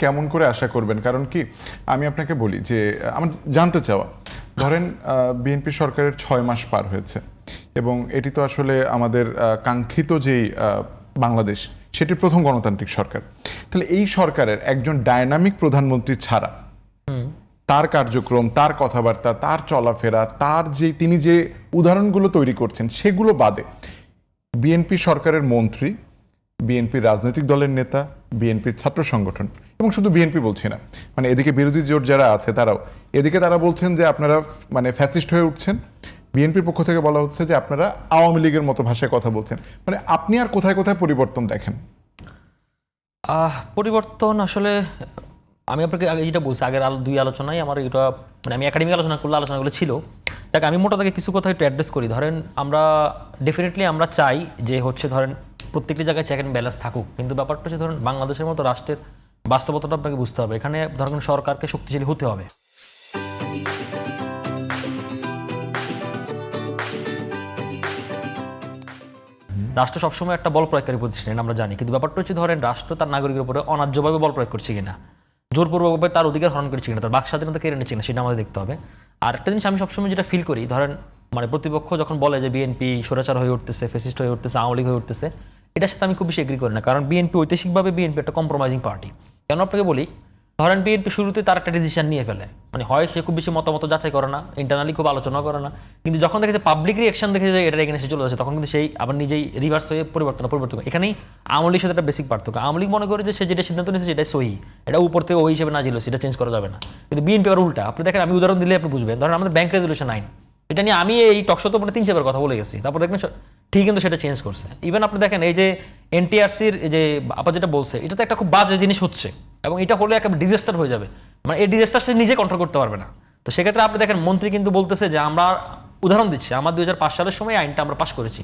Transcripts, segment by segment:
কেমন করে আশা করবেন? কারণ কি আমি আপনাকে বলি যে আমার জানতে চাওয়া, ধরেন বিএনপি সরকারের ৬ মাস পার হয়েছে এবং এটি তো আসলে আমাদের কাঙ্ক্ষিত যেই বাংলাদেশ, সেটির প্রথম গণতান্ত্রিক সরকার। তাহলে এই সরকারের একজন ডায়নামিক প্রধানমন্ত্রী ছাড়া তার কার্যক্রম, তার কথাবার্তা, তার চলাফেরা, তার যে তিনি যে উদাহরণগুলো তৈরি করছেন সেগুলো বাদে বিএনপি সরকারের মন্ত্রী, বিএনপির রাজনৈতিক দলের নেতা, বিএনপির ছাত্র সংগঠন, এবং শুধু বিএনপি বলছি না, মানে এদিকে বিরোধী জোট যারা আছে তারাও, এদিকে তারা বলছেন যে আপনারা মানে ফ্যাসিস্ট হয়ে উঠছেন, বিএনপির পক্ষ থেকে বলা হচ্ছে যে আপনারা আওয়ামী লীগের মতো ভাষায় কথা বলছেন। মানে আপনি আর কোথায় কোথায় পরিবর্তন দেখেন? পরিবর্তন আসলে আমি আপনাকে আগে যেটা বলছি, আগের দুই আলোচনায় আমার এটা মানে আমি একাডেমিক আলোচনা করলে আলোচনাগুলো ছিল। দেখ, আমি মোটা থেকে কিছু কথা একটু অ্যাড্রেস করি। ধরেন আমরা ডেফিনেটলি আমরা চাই যে হচ্ছে ধরেন প্রত্যেকটি জায়গায় চেক অ্যান্ড ব্যালেন্স থাকুক, কিন্তু ব্যাপারটা হচ্ছে ধরেন বাংলাদেশের মতো রাষ্ট্রের বাস্তবতাটা আপনাকে বুঝতে হবে। এখানে ধরেন সরকারকে শক্তিশালী হতে হবে। রাষ্ট্র সবসময় একটা বল প্রয়োগকারী প্রতিষ্ঠান, আমরা জানি, কিন্তু ব্যাপারটা হচ্ছে ধরেন রাষ্ট্র তার নাগরিকের উপরে অন্যায্যভাবে বল প্রয়োগ করছে কিনা, জোরপূর্বকভাবে তার অধিকার হরণ করছে কিনা, তার বাক স্বাধীনতা কেড়ে নিচ্ছে কিনা, সেটা আমাদের দেখতে হবে। আর একটা জিনিস আমি সবসময় যেটা ফিল করি, ধরেন মানে প্রতিপক্ষ যখন বলে যে বিএনপি স্বৈরাচার হয়ে উঠতেছে, ফেসিস্ট হয়ে উঠতেছে, আওয়ামী লীগ হয়ে উঠতেছে, এটার সাথে আমি খুব বেশি এগ্রি করি না। কারণ বিএনপি ঐতিহাসিকভাবে বিএনপি একটা কম্প্রোমাইজিং পার্টি। কেন আপনাকে বলি, ধরেন বিএনপি শুরুতে তার একটা ডিসিশন নিয়ে ফেলে, মানে হয় সে খুব বেশি মতামত যাচাই করে না, ইন্টারনালি খুব আলোচনা করে না, কিন্তু যখন দেখেছে পাবলিক রিঅ্যাকশন দেখে যে এটা এখানে এসে চলে যাচ্ছে, তখন কিন্তু সেই আবার নিজেই রিভার্স হয়ে পরিবর্তন করে। এখানেই আওয়ামী লীগের সাথে একটা বেসিক পার্থক্য। আওয়ামী লীগ মনে করে যে সে যেটা সিদ্ধান্ত নিয়েছে সেটাই সহি, এটা উপর থেকে ওই হিসেবে নাজিল হয়েছে, সেটা চেঞ্জ করা যাবে না। কিন্তু বিএনপি আবার উল্টা। আপনি দেখেন, আমি উদাহরণ দিলে আপনি বুঝবেন। ধরেন আমাদের ব্যাংক রেজুলেশন আইন, এটা নিয়ে আমি এই টকশোতে মানে 3-4 কথা বলে গেছি, তারপর দেখবেন ঠিক কিন্তু সেটা চেঞ্জ করছে। ইভেন আপনি দেখেন এই যে এনটিআরসির যে আপা যেটা বলছে, এটা তো একটা খুব বাজে জিনিস হচ্ছে, এবং এটা হলে একটা ডিজাস্টার হয়ে যাবে। মানে এই ডিজাস্টার সে নিজে কন্ট্রোল করতে পারবে না। তো সেক্ষেত্রে আপনি দেখেন মন্ত্রী কিন্তু বলতেছে যে আমরা উদাহরণ দিচ্ছি, আমরা 2005 সালের সময় আইনটা আমরা পাশ করেছি,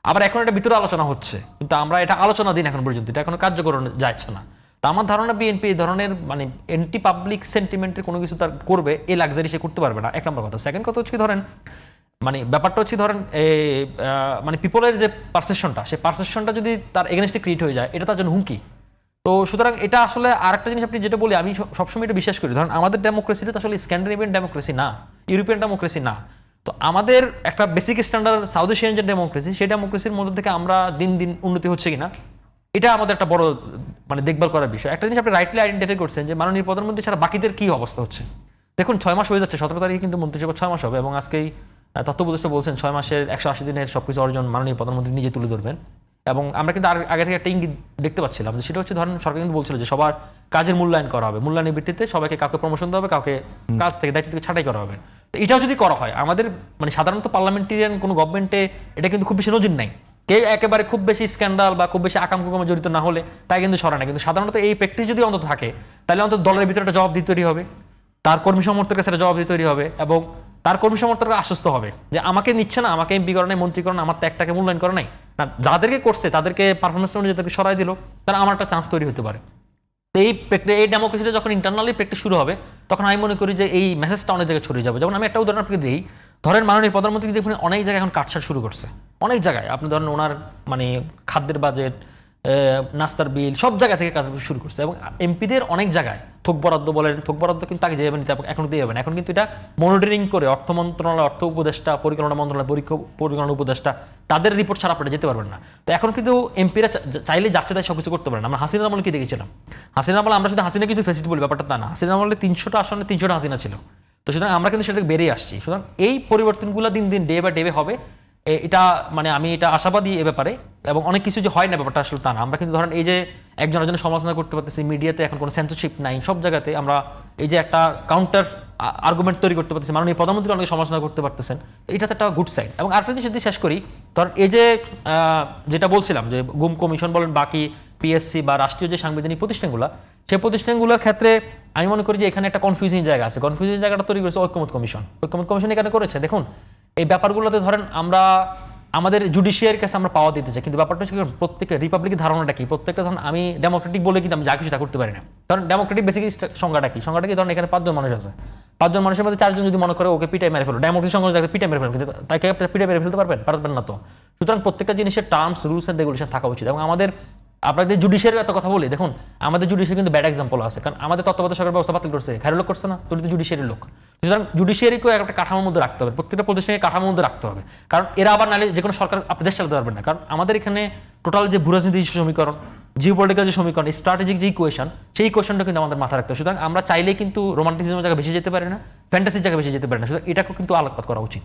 আবার এখন এটা ভিতরে আলোচনা হচ্ছে, কিন্তু আমরা এটা আলোচনা দিন এখন পর্যন্ত, এটা এখন কার্যকর যাচ্ছে না। তো আমার ধারণা বিএনপি এই ধরনের মানে এন্টি পাবলিক সেন্টিমেন্টের কোনো কিছু তার করবে, এই লাক্সারি সে করতে পারবে না, এক নম্বর কথা। সেকেন্ড কথা হচ্ছে ধরেন মানে ব্যাপারটা হচ্ছে ধরেন মানে পিপলের যে পারসেপশনটা, সেই পারসেপশনটা যদি তার এগেনস্টে ক্রিয়েট হয়ে যায়, এটা তার জন্য হুমকি। তো সুতরাং এটা আসলে আরেকটা জিনিস আপনি যেটা বলি, আমি সবসময় এটা বিশ্বাস করি, ধরেন আমাদের ডেমোক্রেসিটা তো আসলে স্ক্যান্ডিনেভিয়ান ডেমোক্রেসি না, ইউরোপিয়ান ডেমোক্রেসি না। তো আমাদের একটা বেসিক স্ট্যান্ডার্ড সাউথ এশিয়ান যে ডেমোক্রেসি, সেই ডেমোক্রেসির মধ্যে থেকে আমরা দিন দিন উন্নতি হচ্ছে কিনা, এটা আমাদের একটা বড় মানে দেখভাল করার বিষয়। একটা জিনিস আপনি রাইটলি আইডেন্টিফাই করছেন যে মাননীয় প্রধানমন্ত্রী ছাড়া বাকিদের কি অবস্থা হচ্ছে। দেখুন 6 মাস হয়ে যাচ্ছে, 17 তারিখে কিন্তু মন্ত্রিসভা 6 মাস হবে, এবং আজকেই তথ্য উপদেষ্টা বলছেন 6 মাসের 180 দিনের সবকিছু অর্জন মাননীয় প্রধানমন্ত্রী নিজে তুলে ধরবেন। এবং আমরা কিন্তু আগে থেকে একটা ইঙ্গিত দেখতে পাচ্ছিলাম, যে সেটা হচ্ছে ধরেন সরকার কিন্তু বলছিল যে সবার কাজের মূল্যায়ন করা হবে, মূল্যায়নের ভিত্তিতে সবাইকে কাউকে প্রমোশন দেওয়া হবে, কাউকে কাজ থেকে দায়িত্ব থেকে ছাঁটাই করা হবে। তো এটাও যদি করা হয়, আমাদের মানে সাধারণত পার্লামেন্টেরিয়ান কোনো গভর্নমেন্টে এটা কিন্তু খুব বেশি নজির নাই। কেউ একেবারে খুব বেশি স্ক্যান্ডাল বা খুব বেশি আকামকুকমে জড়িত না হলে তাই কিন্তু সরে না। কিন্তু সাধারণত এই প্র্যাকটিস যদি অন্তত থাকে, তাহলে অন্তত দলের ভিতরে একটা জবাবদিহি তৈরি হবে, তার কর্মী সমর্থকের কাছে জবাবদিহি তৈরি হবে, এবং তার কর্মী সমর্থকরা আশ্বস্ত হবে যে আমাকে নিচ্ছে না, আমাকে এমপি করে নাই, মন্ত্রী করে না, আমার তো একটাকে মূল্যায়ন করে নাই, না যাদেরকে করছে তাদেরকে পারফরমেন্স অনুযায়ী তাদেরকে সরাই দিল, তাহলে আমার একটা চান্স তৈরি হতে পারে। তো এই ডেমোক্রেসিটা যখন ইন্টারনালি প্র্যাকটিস শুরু হবে, তখন আমি মনে করি যে এই মেসেজটা অনেক জায়গায় ছড়িয়ে যাবে। যেমন আমি একটা উদাহরণ আপনাকে দিই, ধরেন মাননীয় প্রধানমন্ত্রী দেখুন অনেক জায়গায় এখন কাটছাট শুরু করছে, অনেক জায়গায়। আপনি ধরেন ওনার মানে খাদ্যের বাজেট, নাস্তার বিল, সব জায়গা থেকে কাজ শুরু করছে, এবং এমপিদের অনেক জায়গায় থোক বরাদ্দ বলেন, থোক বরাদ্দ কিন্তু তাকে যে নিতে এখন দিয়ে যাবেন, এখন কিন্তু এটা মনিটরিং করে অর্থ মন্ত্রণালয়, অর্থ উপদেষ্টা, পরিকল্পনা মন্ত্রণালয়, পরিকল্পনা উপদেষ্টা, তাদের রিপোর্ট ছাড়া আপনারা যেতে পারবেন না। তো এখন কিন্তু এমপিরা চাইলে যাচ্ছে তাই সব কিছু করতে পারেন। আমরা হাসিনা আমলে কি দেখেছিলাম, হাসিনা আমলে আমরা শুধু হাসিনা কিন্তু ফেসিলিটি বলি, ব্যাপারটা তা না। হাসিনা আমলে 300টা আসনে 300টা হাসিনা ছিল। তো সুতরাং আমরা কিন্তু সেটাকে বেরিয়ে আসছি। সুতরাং এই পরিবর্তনগুলো দিন দিন ডে বাই ডে হবে, এটা মানে আমি এটা আশাবাদী এ ব্যাপারে। এবং অনেক কিছু যে হয় না ব্যাপারটা আসলে তা না। আমরা কিন্তু ধরেন এই যে একজনের জন্য সমালোচনা করতে পারতেছি, মিডিয়াতে এখন কোনো সেন্সরশিপ নাই, সব জায়গাতে আমরা এই যে একটা কাউন্টার আর্গুমেন্ট তৈরি করতে পারতেছি, মাননীয় প্রধানমন্ত্রী অনেক সমালোচনা করতে পারতেছেন, এটা তো একটা গুড সাইড। এবং আরেকটা জিনিস যদি শেষ করি, ধরেন এই যে যেটা বলছিলাম যে গুম কমিশন বলেন, বাকি পিএসসি বা রাষ্ট্রীয় যে সাংবিধানিক প্রতিষ্ঠানগুলো, সেই প্রতিষ্ঠানগুলোর ক্ষেত্রে আমি মনে করি যে এখানে একটা কনফিউজিং জায়গা আছে। কনফিউজিং জায়গাটা তৈরি করেছে ঐক্যমত কমিশন। ঐক্যমত কমিশন এখানে করেছে, দেখুন এই ব্যাপারগুলোতে ধরেন আমরা আমাদের জুডিশিয়ারির কাছে আমরা পাওয়া দিতে চাই, কিন্তু ব্যাপারটা হচ্ছে প্রত্যেকটা রিপাবলিকের ধারণাটা কি, প্রত্যেকটা ধরুন আমি ডেমোক্রেটিক বলে কিন্তু আমি যা কিছু তা করতে পারি না। কারণ ডেমোক্রেটিক বেসিক সংজ্ঞাটা কি, ধরুন এখানে 5 জন মানুষ আছে, 5 জন মানুষের মধ্যে 4 জন যদি মনে করে ওকে পিটাই মেরে ফেলো, ডেমোক্রেটিক সংজ্ঞা পিটাই মেরে ফেলো, কিন্তু তাকে পিটাই মেরে ফেলতে পারবেন না তো। সুতরাং প্রত্যেকটা জিনিসের টার্মস, রুলস অ্যান্ড রেগুলেশন থাকা উচিত। এবং আমাদের আপনাদের জুডিশিয়ারির এত কথা বলি, দেখুন আমাদের জুডিশিয়ারি কিন্তু ব্যাড এক্সাম্পল আছে, কারণ আমাদের তত্ত্বাবধায়ক সরকার ব্যবস্থা বাতিল করছে, খাইরুল লোক করছে না, তুই তো জুডিশিয়ারির লোক। সুতরাং জুডিশিয়ারিকেও একটা কাঠামোর মধ্যে রাখতে হবে, প্রত্যেকটা প্রতিষ্ঠানকে কাঠামোর মধ্যে রাখতে হবে, কারণ এরা আবার নালে যে কোনো সরকার আপনি দেশ চালাতে পারবেন না। কারণ আমাদের এখানে টোটাল যে ভূরাজনীতি সমীকরণ, জিও পলিটিক্যাল যে সমীকরণ, স্ট্র্যাটেজিক যে ইকুয়েশন, সেই ইকুয়েশনটা কিন্তু আমাদের মাথায় রাখতে হবে। সুতরাং আমরা চাইলেই কিন্তু রোমান্টিসিজমের জায়গায় বেশি যেতে পারি না, ফ্যান্টাসির জায়গায় বেশি যেতে পারি না, সুতরাং এটাকেও কিন্তু আলোকপাত করা উচিত।